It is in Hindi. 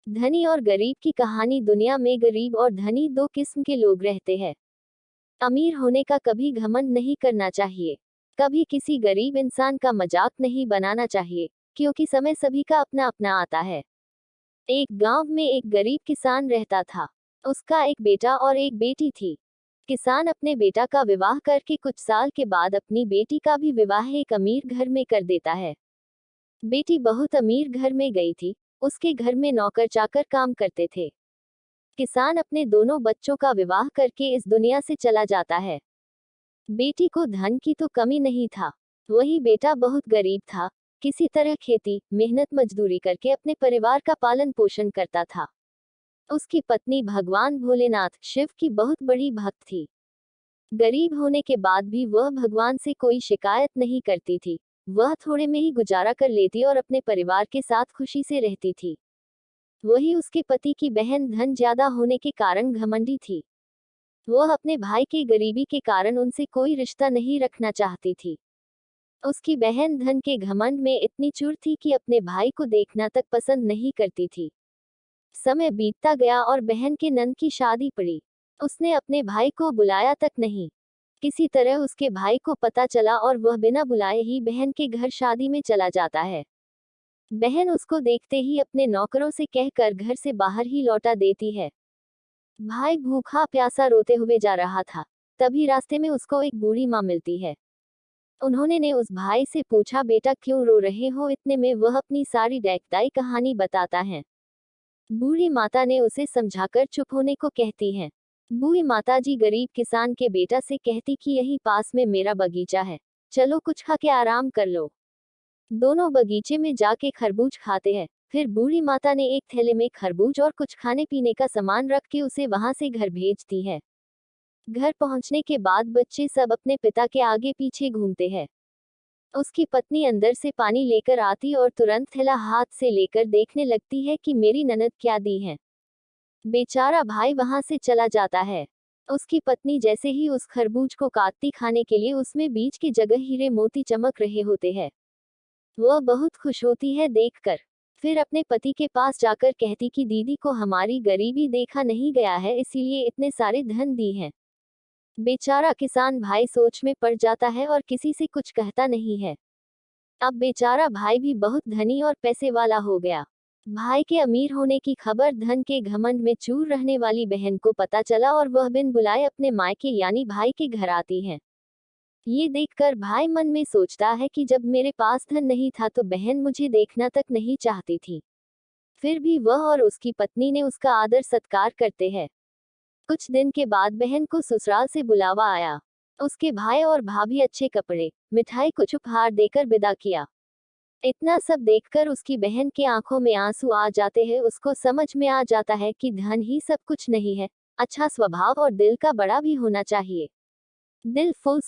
धनी और गरीब की कहानी। दुनिया में गरीब और धनी दो किस्म के लोग रहते हैं। अमीर होने का कभी घमंड नहीं करना चाहिए। कभी किसी गरीब इंसान का मजाक नहीं बनाना चाहिए, क्योंकि समय सभी का अपना अपना आता है। एक गांव में एक गरीब किसान रहता था। उसका एक बेटा और एक बेटी थी। किसान अपने बेटा का विवाह करके कुछ साल के बाद अपनी बेटी का भी विवाह एक अमीर घर में कर देता है। बेटी बहुत अमीर घर में गई थी। उसके घर में नौकर चाकर काम करते थे। किसान अपने दोनों बच्चों का विवाह करके इस दुनिया से चला जाता है। बेटी को धन की तो कमी नहीं था। वही बेटा बहुत गरीब था। किसी तरह खेती मेहनत मजदूरी करके अपने परिवार का पालन पोषण करता था। उसकी पत्नी भगवान भोलेनाथ शिव की बहुत बड़ी भक्त थी। गरीब होने के बाद भी वह भगवान से कोई शिकायत नहीं करती थी। वह थोड़े में ही गुजारा कर लेती और अपने परिवार के साथ खुशी से रहती थी। वही उसके पति की बहन धन ज्यादा होने के कारण घमंडी थी। वह अपने भाई की गरीबी के कारण उनसे कोई रिश्ता नहीं रखना चाहती थी। उसकी बहन धन के घमंड में इतनी चूर थी कि अपने भाई को देखना तक पसंद नहीं करती थी। समय बीतता गया और बहन के नंद की शादी पड़ी। उसने अपने भाई को बुलाया तक नहीं। किसी तरह उसके भाई को पता चला और वह बिना बुलाए ही बहन के घर शादी में चला जाता है। बहन उसको देखते ही अपने नौकरों से कहकर घर से बाहर ही लौटा देती है। भाई भूखा प्यासा रोते हुए जा रहा था। तभी रास्ते में उसको एक बूढ़ी माँ मिलती है। उन्होंने ने उस भाई से पूछा, बेटा क्यों रो रहे हो? इतने में वह अपनी सारी डैकदाई कहानी बताता है। बूढ़ी माता ने उसे समझाकर चुप होने को कहती है। बूढ़ी माता जी गरीब किसान के बेटा से कहती कि यही पास में मेरा बगीचा है, चलो कुछ खा के आराम कर लो। दोनों बगीचे में जाके खरबूज खाते हैं। फिर बूढ़ी माता ने एक थैले में खरबूज और कुछ खाने पीने का सामान रख के उसे वहां से घर भेजती है। घर पहुंचने के बाद बच्चे सब अपने पिता के आगे पीछे घूमते हैं। उसकी पत्नी अंदर से पानी लेकर आती और तुरंत थैला हाथ से लेकर देखने लगती है कि मेरी ननद क्या दी है। बेचारा भाई वहां से चला जाता है। उसकी पत्नी जैसे ही उस खरबूज को काटती खाने के लिए उसमें बीज की जगह हीरे मोती चमक रहे होते हैं। वह बहुत खुश होती है देखकर। फिर अपने पति के पास जाकर कहती कि दीदी को हमारी गरीबी देखा नहीं गया है, इसीलिए इतने सारे धन दी हैं। बेचारा किसान भाई सोच में पड़ जाता है और किसी से कुछ कहता नहीं है। अब बेचारा भाई भी बहुत धनी और पैसे वाला हो गया। भाई के अमीर होने की खबर धन के घमंड में चूर रहने वाली बहन को पता चला और वह बिन बुलाए अपने मायके यानी भाई के घर आती है। ये देखकर भाई मन में सोचता है कि जब मेरे पास धन नहीं था तो बहन मुझे देखना तक नहीं चाहती थी। फिर भी वह और उसकी पत्नी ने उसका आदर सत्कार करते हैं। कुछ दिन के बाद बहन को ससुराल से बुलावा आया। उसके भाई और भाभी अच्छे कपड़े मिठाई कुछ उपहार देकर विदा किया। इतना सब देखकर उसकी बहन की आंखों में आंसू आ जाते हैं। उसको समझ में आ जाता है कि धन ही सब कुछ नहीं है, अच्छा स्वभाव और दिल का बड़ा भी होना चाहिए। दिल फुल